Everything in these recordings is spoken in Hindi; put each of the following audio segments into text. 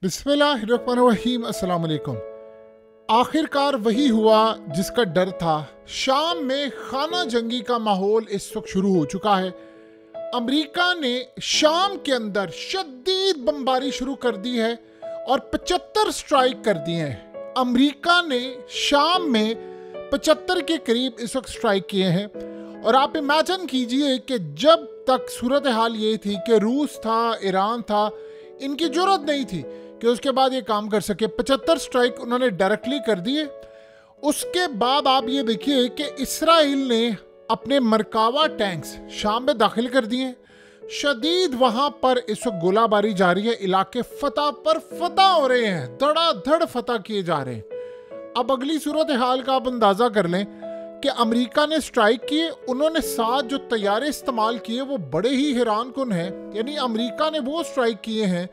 बिस्मिल्लाहिर्रहमानिर्रहीम। अस्सलाम वालेकुम। आखिरकार वही हुआ जिसका डर था। शाम में खाना जंगी का माहौल इस वक्त शुरू हो चुका है। अमेरिका ने शाम के अंदर शदीद बमबारी शुरू कर दी है और 75 स्ट्राइक कर दिए हैं। अमेरिका ने शाम में 75 के करीब इस वक्त स्ट्राइक किए हैं। और आप इमेजिन कीजिए कि जब तक सूरत हाल ये थी कि रूस था, ईरान था, इनकी जरूरत नहीं थी कि उसके बाद ये काम कर सके। 75 स्ट्राइक उन्होंने डायरेक्टली कर दिए। उसके बाद आप ये देखिए कि इसराइल ने अपने मरकावा टैंक्स शाम में दाखिल कर दिए। शदीद वहां पर इस वक्त गोलाबारी जारी है। इलाके फतह पर फतह हो रहे हैं, धड़ाधड़ फतह किए जा रहे हैं। अब अगली सूरत हाल का आप अंदाजा कर लें कि अमेरिका ने स्ट्राइक किए, उन्होंने साथ जो तैयारे इस्तेमाल किए वो बड़े ही हैरान कुन हैं। यानी अमेरिका ने वो स्ट्राइक किए हैं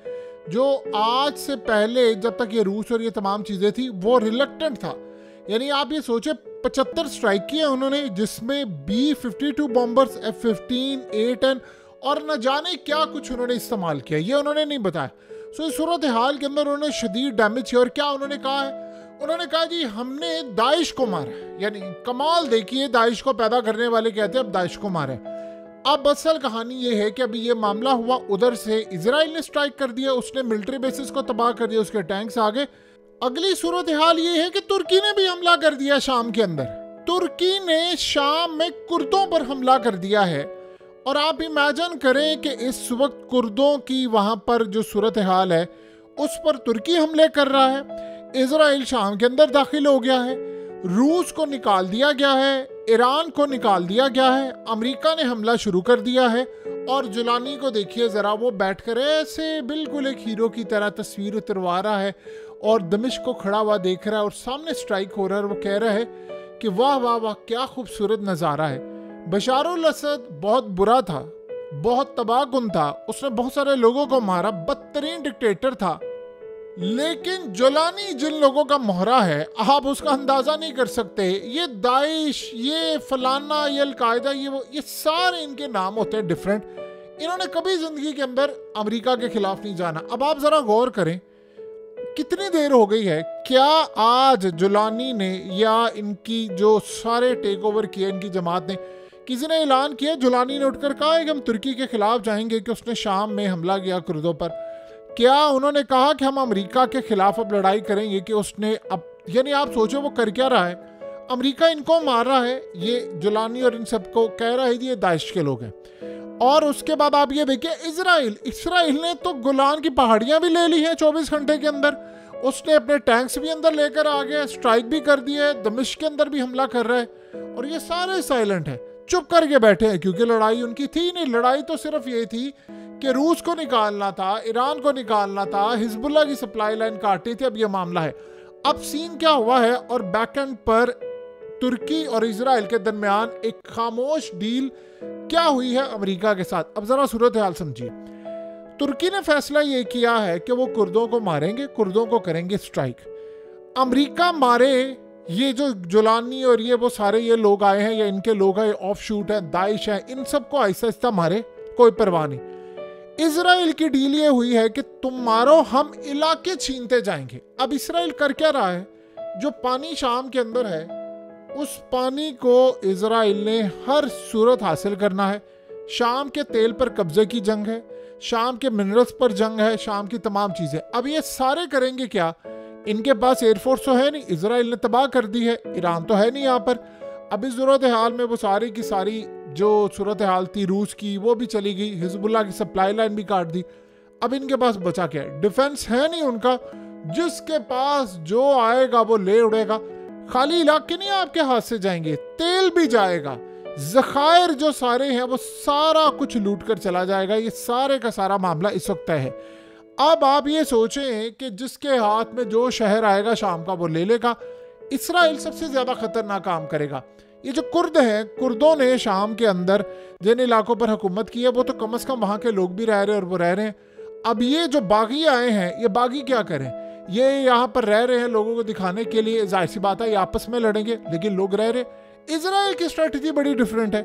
जो आज से पहले, जब तक ये रूस और ये तमाम चीज़ें थी, वो रिलक्टेंट था। यानी आप ये सोचे 75 स्ट्राइक किए उन्होंने, जिसमें B-52 बॉम्बर्स, F-15, A-10 और न जाने क्या कुछ उन्होंने इस्तेमाल किया, ये उन्होंने नहीं बताया। सो इस सूरत हाल के अंदर उन्होंने शदीद डैमेज किया। और क्या उन्होंने कहा है? उन्होंने कहा जी हमने दाइश को मारा। यानी कमाल देखिए, दाइश को पैदा करने वाले कहते हैं अब दाइश को मारा। अब असल कहानी ये है कि अभी ये मामला हुआ, उधर से इजराइल ने स्ट्राइक कर दिया, उसने मिलिट्री बेसिस को तबाह कर दिया, उसके टैंक्स आ गए। अगली सूरत हाल ये है कि तुर्की ने भी हमला कर दिया शाम के अंदर। तुर्की ने शाम में कुर्दों पर हमला कर दिया है। और आप इमेजिन करें कि इस वक्त कुर्दों की वहां पर जो सूरत हाल है उस पर तुर्की हमले कर रहा है। इजराइल शाम के अंदर दाखिल हो गया है, रूस को निकाल दिया गया है, ईरान को निकाल दिया गया है, अमेरिका ने हमला शुरू कर दिया है। और जुलानी को देखिए ज़रा, वो बैठकर ऐसे बिल्कुल एक हीरो की तरह तस्वीर उतरवा रहा है और दमिश्क को खड़ा हुआ देख रहा है और सामने स्ट्राइक हो रहा है और वो कह रहा है कि वाह वाह वाह क्या खूबसूरत नज़ारा है। बशारुल असद बहुत बुरा था, बहुत तबाहकुन था, उसने बहुत सारे लोगों को मारा, बदतरीन डिक्टेटर था। लेकिन जुलानी जिन लोगों का मोहरा है आप उसका अंदाजा नहीं कर सकते। ये दाइश, ये फलाना, ये अलकायदा, ये वो, ये सारे इनके नाम होते हैं डिफरेंट। इन्होंने कभी जिंदगी के अंदर अमेरिका के खिलाफ नहीं जाना। अब आप जरा गौर करें कितनी देर हो गई है, क्या आज जुलानी ने या इनकी जो सारे टेक ओवर किए इनकी जमात ने, किसी ने ऐलान किया? जुलानी ने उठकर कहा है कि हम तुर्की के खिलाफ जाएंगे कि उसने शाम में हमला किया कुर्दों पर? क्या उन्होंने कहा कि हम अमेरिका के खिलाफ अब लड़ाई करेंगे कि उसने अब, यानी आप सोचो वो कर क्या रहा है। अमेरिका इनको मार रहा है, ये जुलानी और इन सबको कह रहा है ये दाइश के लोग हैं। और उसके बाद आप ये देखिए इसराइल ने तो गोलान की पहाड़ियां भी ले ली हैं 24 घंटे के अंदर। उसने अपने टैंक्स भी अंदर लेकर आ गया, स्ट्राइक भी कर दिया है, दमिश्क के अंदर भी हमला कर रहा है। और ये सारे साइलेंट हैं, चुप करके बैठे हैं, क्योंकि लड़ाई उनकी थी नहीं। लड़ाई तो सिर्फ ये थी कि रूस को निकालना था, ईरान को निकालना था, हिजबुल्लाह की सप्लाई लाइन काटनी थी। अब ये मामला है। अब सीन क्या हुआ है, और बैकएंड पर तुर्की और इजराइल के दरमियान एक खामोश डील क्या हुई है अमेरिका के साथ। अब जरा सूरत हाल समझिए। तुर्की ने फैसला ये किया है कि वो कुर्दों को मारेंगे, कुर्दों को करेंगे स्ट्राइक। अमेरिका मारे ये जो जुलानी और ये वो सारे ये लोग आए हैं या इनके लोग हैं, ऑफ शूट है, दाइश है, इन सबको आहिस्ता आहिस्ता मारे, कोई परवाह नहीं। इजराइल की डील ये हुई है कि तुम मारो, हम इलाके छीनते जाएंगे। अब इजराइल कर क्या रहा है? जो पानी शाम के अंदर है उस पानी को इजराइल ने हर सूरत हासिल करना है। शाम के तेल पर कब्जे की जंग है, शाम के मिनरल्स पर जंग है, शाम की तमाम चीजें। अब ये सारे करेंगे क्या? इनके पास एयरफोर्स तो है नहीं, इजराइल ने तबाह कर दी है, ईरान तो है नहीं यहाँ पर। अब इस सूरत हाल में वो सारी की सारी जो सूरत हाल थी रूस की वो भी चली गई, हिजबुल्लाह की सप्लाई लाइन भी काट दी। अब इनके पास बचा क्या है? डिफेंस है नहीं उनका। जिसके पास जो आएगा वो ले उड़ेगा। खाली इलाके नहीं आपके हाथ से जाएंगे, तेल भी जाएगा, जखायर जो सारे हैं वो सारा कुछ लूट कर चला जाएगा। ये सारे का सारा मामला इस वक्त है। अब आप ये सोचें कि जिसके हाथ में जो शहर आएगा शाम का वो ले लेगा। इसराइल सबसे ज्यादा खतरनाक काम करेगा। ये जो कुर्द हैं, कुर्दों ने शाम के अंदर जिन इलाकों पर हुकूमत की है वो तो कम से कम वहाँ के लोग भी रह रहे हैं और वो रह रहे हैं। अब ये जो बागी आए हैं, ये बागी क्या करें? ये यहाँ पर रह रहे हैं लोगों को दिखाने के लिए, जाहिर सी बात है ये आपस में लड़ेंगे, लेकिन लोग रह रहे। इजराइल की स्ट्रेटजी बड़ी डिफरेंट है।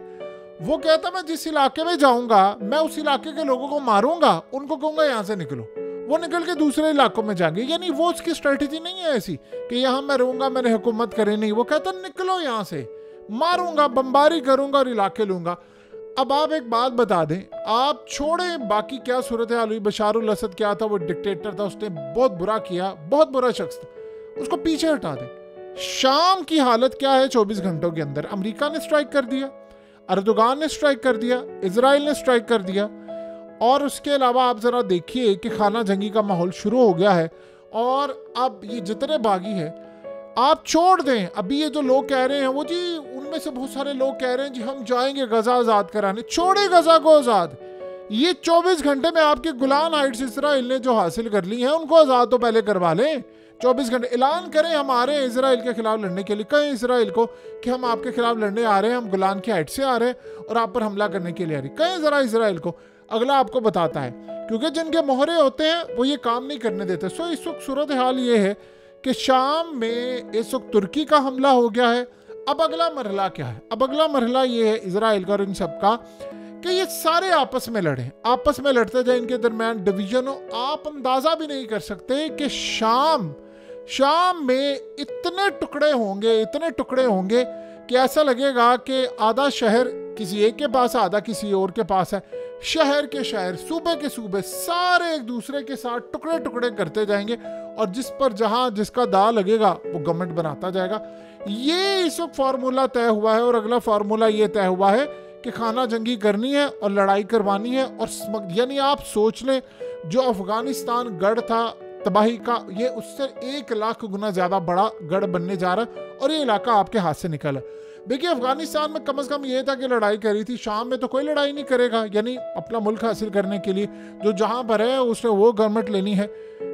वो कहता मैं जिस इलाके में जाऊंगा मैं उस इलाके के लोगों को मारूंगा, उनको कहूंगा यहाँ से निकलो। वो निकल के दूसरे इलाकों में जाएंगे। यानी वो उसकी स्ट्रेटेजी नहीं है ऐसी कि यहाँ मैं रहूंगा, मैंने हुकूमत करे नहीं। वो कहता निकलो यहाँ से, मारूंगा, बमबारी करूंगा और इलाके लूंगा। अब आप एक बात बता दें, आप छोड़े बाकी क्या सूरत हाल हुई, बशारुल असद क्या था, वो डिक्टेटर था, उसने बहुत बुरा किया, बहुत बुरा शख्स था, उसको पीछे हटा दें। शाम की हालत क्या है 24 घंटों के अंदर? अमेरिका ने स्ट्राइक कर दिया, अर्दोगान ने स्ट्राइक कर दिया, इजराइल ने स्ट्राइक कर दिया, और उसके अलावा आप जरा देखिए कि खाना जंगी का माहौल शुरू हो गया है। और अब ये जितने बागी हैं आप छोड़ दें। अभी ये जो लोग कह रहे हैं, वो जी उनमें से बहुत सारे लोग कह रहे हैं जी हम जाएंगे गजा आज़ाद कराने, छोड़े गजा को आज़ाद। ये 24 घंटे में आपके गुलान हाइट्स इसराइल ने जो हासिल कर ली हैं उनको आज़ाद तो पहले करवा लें। 24 घंटे ऐलान करें हम आ रहे हैं इसराइल के खिलाफ लड़ने के लिए, कहें इसराइल को कि हम आपके खिलाफ लड़ने आ रहे हैं, हम गुलान की हाइट से आ रहे हैं और आप पर हमला करने के लिए आ रहे हैं। कहें ज़रा इसराइल को, अगला आपको बताता है, क्योंकि जिनके मोहरे होते हैं वो ये काम नहीं करने देते। सो इस वक्त सूरत हाल ये है कि शाम में इस वक्त तुर्की का हमला हो गया है। अब अगला मरहला क्या है? अब अगला मरहला ये है इसराइल का और इन सब का कि ये सारे आपस में लड़ें, आपस में लड़ते जाए, इनके दरमियान डिवीजन हो। आप अंदाजा भी नहीं कर सकते कि शाम में इतने टुकड़े होंगे, इतने टुकड़े होंगे कि ऐसा लगेगा कि आधा शहर किसी एक के पास, आधा किसी और के पास है। शहर के शहर, सूबे के सूबे, सारे एक दूसरे के साथ टुकड़े टुकड़े करते जाएंगे और जिस पर जहां जिसका दांव लगेगा वो गवर्नमेंट बनाता जाएगा। ये इस वक्त फार्मूला तय हुआ है। और अगला फार्मूला ये तय हुआ है कि खाना जंगी करनी है और लड़ाई करवानी है। और यानी आप सोच लें, जो अफगानिस्तान गढ़ था तबाही का, ये उससे 1 लाख गुना ज्यादा बड़ा गढ़ बनने जा रहा है और ये इलाका आपके हाथ से निकला। देखिए अफगानिस्तान में कम से कम ये था कि लड़ाई करी थी, शाम में तो कोई लड़ाई नहीं करेगा, यानी अपना मुल्क हासिल करने के लिए जो जहां पर है उसने वो गवर्नमेंट लेनी है।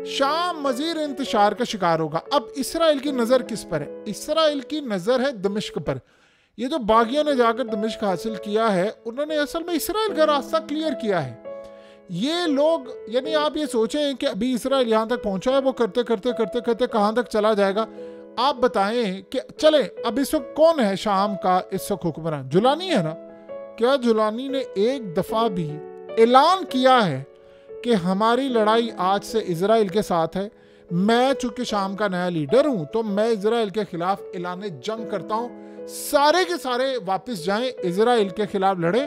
शाम मजीद इंतशार का शिकार होगा। अब इसराइल की नज़र किस पर है? इसराइल की नज़र है दमिश्क पर। ये जो बागियों ने जाकर दमिश्क हासिल किया है, उन्होंने असल में इसराइल का रास्ता क्लियर किया है। ये लोग, यानी आप ये सोचें कि अभी इसराइल यहाँ तक पहुंचा है, वो करते करते करते करते कहाँ तक चला जाएगा। आप बताएं कि चले अब इस वक्त कौन है शाम का इस वक्त हुक्मरान? जुलानी है ना? क्या जुलानी ने एक दफा भी ऐलान किया है कि हमारी लड़ाई आज से इजराइल के साथ है? मैं चूंकि शाम का नया लीडर हूं तो मैं इजराइल के खिलाफ ऐलान जंग करता हूं, सारे के सारे वापस जाएं, इजराइल के खिलाफ लड़े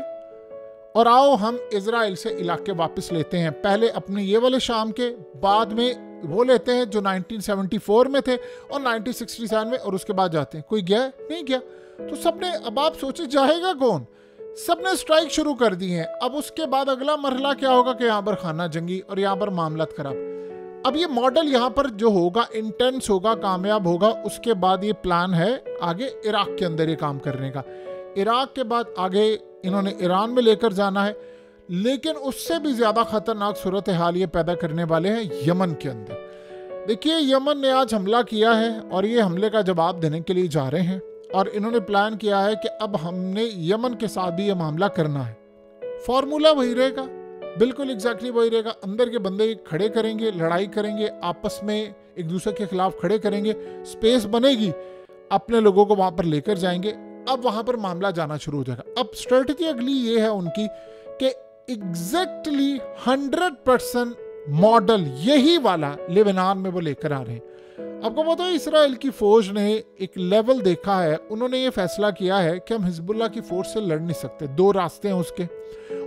और आओ हम इजराइल से इलाके वापस लेते हैं। पहले अपने ये वाले शाम के, बाद में वो लेते हैं जो 1974 में थे और 1967 में, और उसके बाद जाते हैं। कोई गया? नहीं गया। तो सबने, अब आप सोचे जाएगा कौन? सबने स्ट्राइक शुरू कर दी है। अब उसके बाद अगला मरहला क्या होगा कि यहाँ पर खाना जंगी और यहाँ पर मामलात खराब। अब ये मॉडल यहाँ पर जो होगा इंटेंस होगा, कामयाब होगा। उसके बाद ये प्लान है आगे इराक के अंदर ये काम करने का। इराक के बाद आगे इन्होंने ईरान में लेकर जाना है, लेकिन उससे भी ज़्यादा ख़तरनाक सूरत हाल ये पैदा करने वाले हैं यमन के अंदर। देखिए यमन ने आज हमला किया है और ये हमले का जवाब देने के लिए जा रहे हैं और इन्होंने प्लान किया है कि अब हमने यमन के साथ भी ये मामला करना है। फॉर्मूला वही रहेगा, बिल्कुल एग्जैक्टली वही रहेगा। अंदर के बंदे खड़े करेंगे, लड़ाई करेंगे, आपस में एक दूसरे के खिलाफ खड़े करेंगे, स्पेस बनेगी, अपने लोगों को वहाँ पर लेकर जाएंगे। अब वहाँ पर मामला जाना शुरू हो जाएगा। अब स्ट्रेटजी अगली ये है उनकी कि एग्जैक्टली 100% मॉडल यही वाला लेबनान में वो लेकर आ रहे हैं। आपको पता है इसराइल की फौज ने एक लेवल देखा है, उन्होंने ये फैसला किया है कि हम हिजबुल्लाह की फोर्स से लड़ नहीं सकते। 2 रास्ते हैं उसके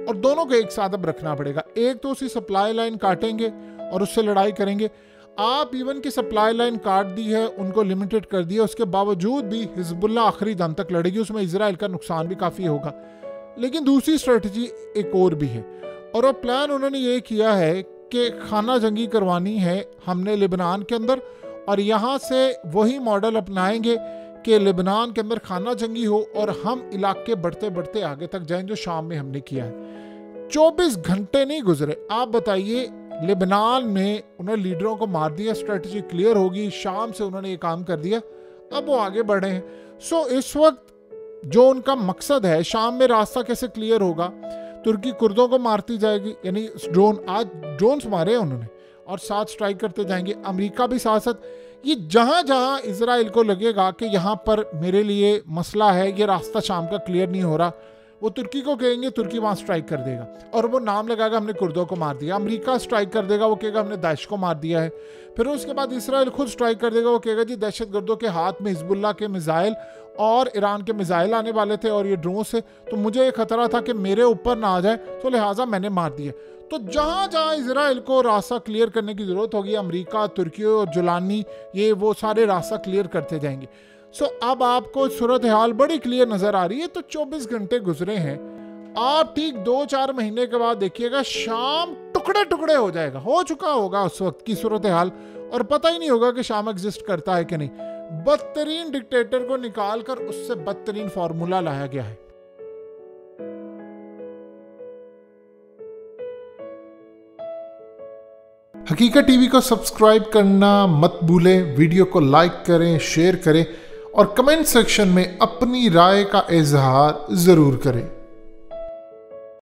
और दोनों को एक साथ अब रखना पड़ेगा। एक तो उसी सप्लाई लाइन काटेंगे और उससे लड़ाई करेंगे। आप इवन की सप्लाई लाइन काट दी है, उनको लिमिटेड कर दिया, उसके बावजूद भी हिजबुल्लाह आखिरी दम तक लड़ेगी, उसमें इजराइल का नुकसान भी काफ़ी होगा। लेकिन दूसरी स्ट्रेटजी एक और भी है और वो प्लान उन्होंने ये किया है कि खाना जंगी करवानी है हमने लेबनान के अंदर, और यहाँ से वही मॉडल अपनाएंगे कि लेबनान के अंदर खाना जंगी हो और हम इलाके बढ़ते बढ़ते आगे तक जाएं जो शाम में हमने किया है। 24 घंटे नहीं गुजरे, आप बताइए, लेबनान में उन्होंने लीडरों को मार दिया, स्ट्रेटजी क्लियर होगी, शाम से उन्होंने ये काम कर दिया, अब वो आगे बढ़े हैं। सो इस वक्त जो उनका मकसद है, शाम में रास्ता कैसे क्लियर होगा, तुर्की कुर्दों को मारती जाएगी, यानी ड्रोन, आज ड्रोन्स मारे उन्होंने और साथ स्ट्राइक करते जाएंगे, अमेरिका भी साथ साथ। ये जहां जहां इजराइल को लगेगा कि यहाँ पर मेरे लिए मसला है, ये रास्ता शाम का क्लियर नहीं हो रहा, वो तुर्की को कहेंगे, तुर्की वहाँ स्ट्राइक कर देगा और वो नाम लगाएगा हमने कुर्दों को मार दिया। अमेरिका स्ट्राइक कर देगा, वो कहेगा हमने दाइश को मार दिया है। फिर उसके बाद इसराइल खुद स्ट्राइक कर देगा, वो कहेगा जी दहशतगर्दों के हाथ में हिजबुल्लाह के मिसाइल और ईरान के मिसाइल आने वाले थे और ये ड्रोन से, तो मुझे ये खतरा था कि मेरे ऊपर ना आ जाए, तो लिहाजा मैंने मार दिया। तो जहाँ जहाँ इसराइल को रास्ता क्लियर करने की ज़रूरत होगी, अमेरिका, तुर्की और जुलानी ये वो सारे रास्ता क्लियर करते जाएंगे। सो अब आपको सूरत हाल बड़ी क्लियर नज़र आ रही है। तो 24 घंटे गुजरे हैं, आप ठीक 2-4 महीने के बाद देखिएगा शाम टुकड़े टुकड़े हो जाएगा, हो चुका होगा उस वक्त की सूरत हाल, और पता ही नहीं होगा कि शाम एग्जिस्ट करता है कि नहीं। बदतरीन डिक्टेटर को निकालकर उससे बदतरीन फॉर्मूला लाया गया है। हकीकत टीवी को सब्सक्राइब करना मत भूलें, वीडियो को लाइक करें, शेयर करें और कमेंट सेक्शन में अपनी राय का इजहार जरूर करें।